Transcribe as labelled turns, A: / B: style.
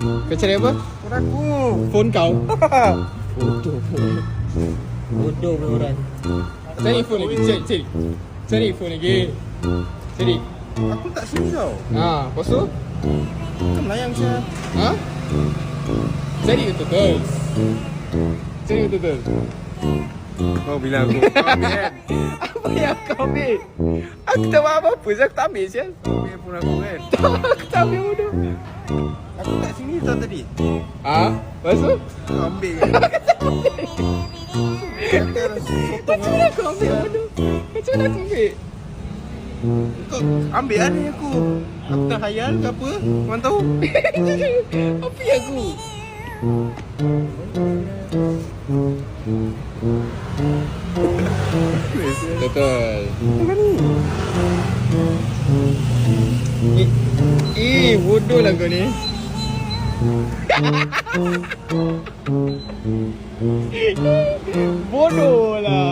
A: Kau cari apa?
B: Phone aku.
A: Phone kau? Bodoh pun. Bodoh pun orang. Cari phone lagi, cari. Cari phone lagi. Cari.
B: Aku tak sini tau.
A: Lepas tu?
B: Kau melayang saya.
A: Cari betul-betul. Cari betul-betul.
B: Kau bilang aku kau ambil kan?
A: Apa yang kau ambil? Aku tak buat apa-apa je, aku tak ambil je.
B: Kau ambil phone aku kan?
A: Aku tak ambil bodoh.
B: Aku kat sini tau tadi.
A: Lepas tu?
B: Kau ambil kan? Kata sotong
A: Macam mana aku ambil bodoh? Macam mana aku ambil?
B: Kau ambil lah ni aku. Aku terhayal ke apa? Korang tahu?
A: Apa yang aku? Betul. Bodoh lah kau ni. Bodoh lah.